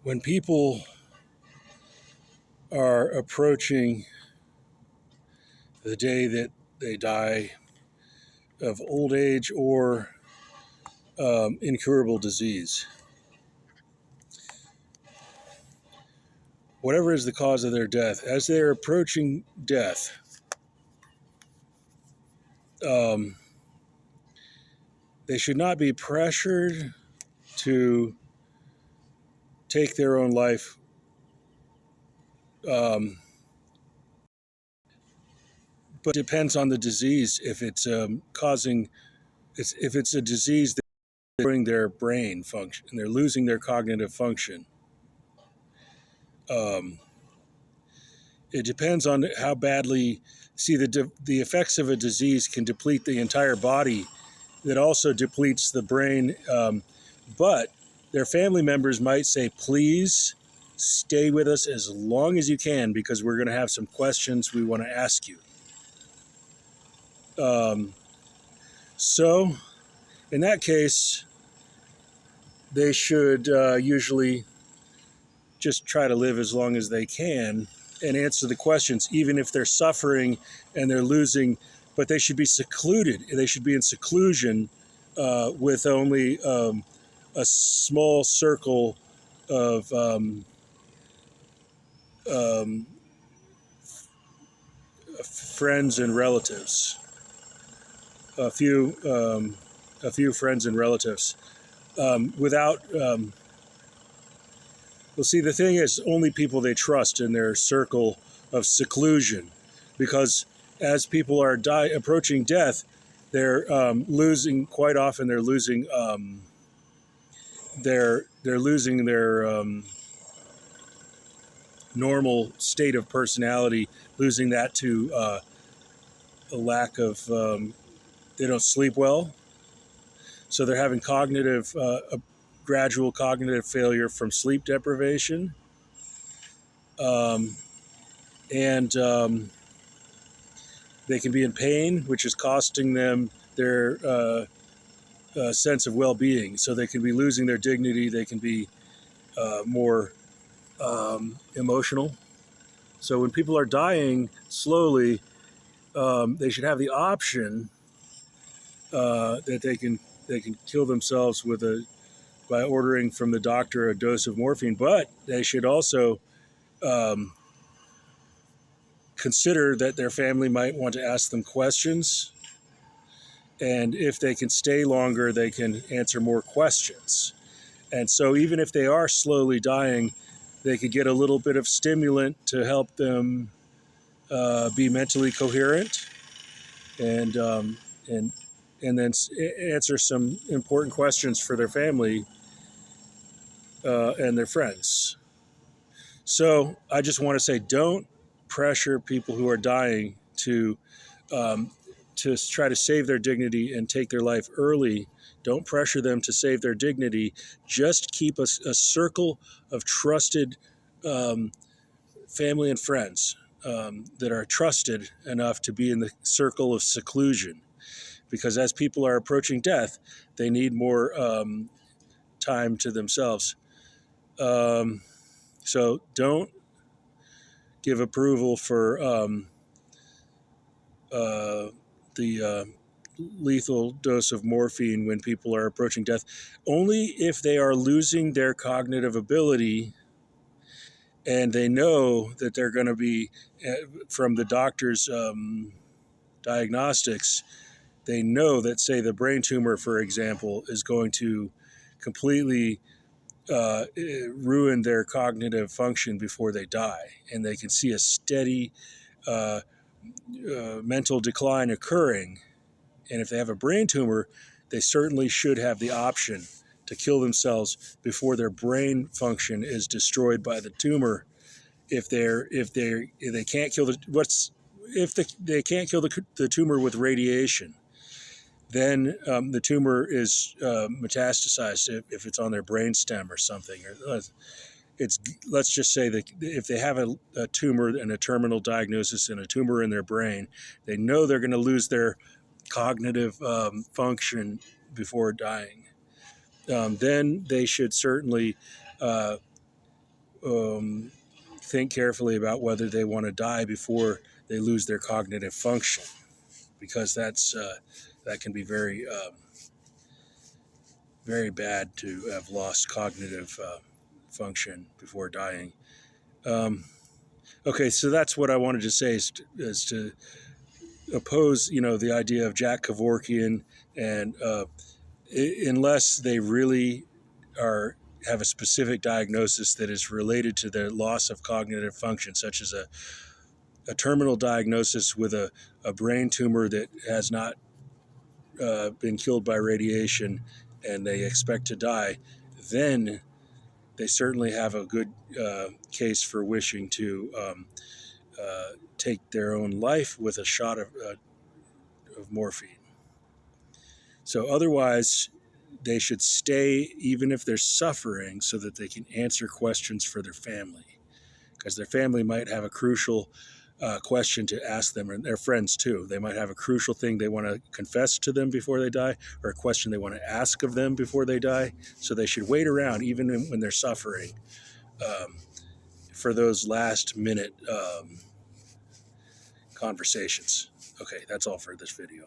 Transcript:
When people are approaching the day that they die of old age or incurable disease, whatever is the cause of their death, as they're approaching death, they should not be pressured to take their own life but it depends on the disease. If it's if it's a disease that's destroying their brain function and they're losing their cognitive function, it depends on how badly. See, the effects of a disease can deplete the entire body. That also depletes the brain, but their family members might say, "Please stay with us as long as you can because we're going to have some questions we want to ask you." So, in that case, they should usually just try to live as long as they can and answer the questions, even if they're suffering and they're losing. But they should be secluded. They should be in seclusion with only a small circle of friends and relatives. A few friends and relatives. Without, well, see, the thing is, only people they trust in their circle of seclusion, because as people are approaching death, they're losing. Quite often, they're losing. They're losing their normal state of personality, losing that to a lack of. They don't sleep well, so they're having a gradual cognitive failure from sleep deprivation, and they can be in pain, which is costing them their sense of well-being. So they can be losing their dignity. They can be more emotional. So when people are dying slowly, they should have the option that they can kill themselves by ordering from the doctor a dose of morphine, but they should also consider that their family might want to ask them questions, and if they can stay longer, they can answer more questions. And so even if they are slowly dying, they could get a little bit of stimulant to help them be mentally coherent and then answer some important questions for their family and their friends. So I just want to say, don't pressure people who are dying to try to save their dignity and take their life early. Don't pressure them to save their dignity. Just keep a circle of trusted family and friends that are trusted enough to be in the circle of seclusion. Because as people are approaching death, they need more time to themselves. So don't give approval for the lethal dose of morphine when people are approaching death, only if they are losing their cognitive ability and they know that they're going to be, from the doctor's diagnostics, they know that, say, the brain tumor, for example, is going to completely ruin their cognitive function before they die, and they can see a steady mental decline occurring. And if they have a brain tumor, they certainly should have the option to kill themselves before their brain function is destroyed by the tumor. If they can't kill they can't kill the tumor with radiation, then the tumor is metastasized if it's on their brainstem or something. Let's just say that if they have a tumor and a terminal diagnosis and a tumor in their brain, they know they're going to lose their cognitive function before dying. Then they should certainly think carefully about whether they want to die before they lose their cognitive function, because that can be very very bad to have lost cognitive function before dying. Okay, so that's what I wanted to say is to oppose, the idea of Jack Kevorkian, and unless they really have a specific diagnosis that is related to their loss of cognitive function, such as a terminal diagnosis with a brain tumor that has not been killed by radiation and they expect to die, then they certainly have a good case for wishing to take their own life with a shot of morphine. So otherwise, they should stay even if they're suffering so that they can answer questions for their family, because their family might have a crucial question to ask them, and their friends too. They might have a crucial thing they want to confess to them before they die, or a question they want to ask of them before they die. So they should wait around even when they're suffering for those last minute conversations. Okay, that's all for this video.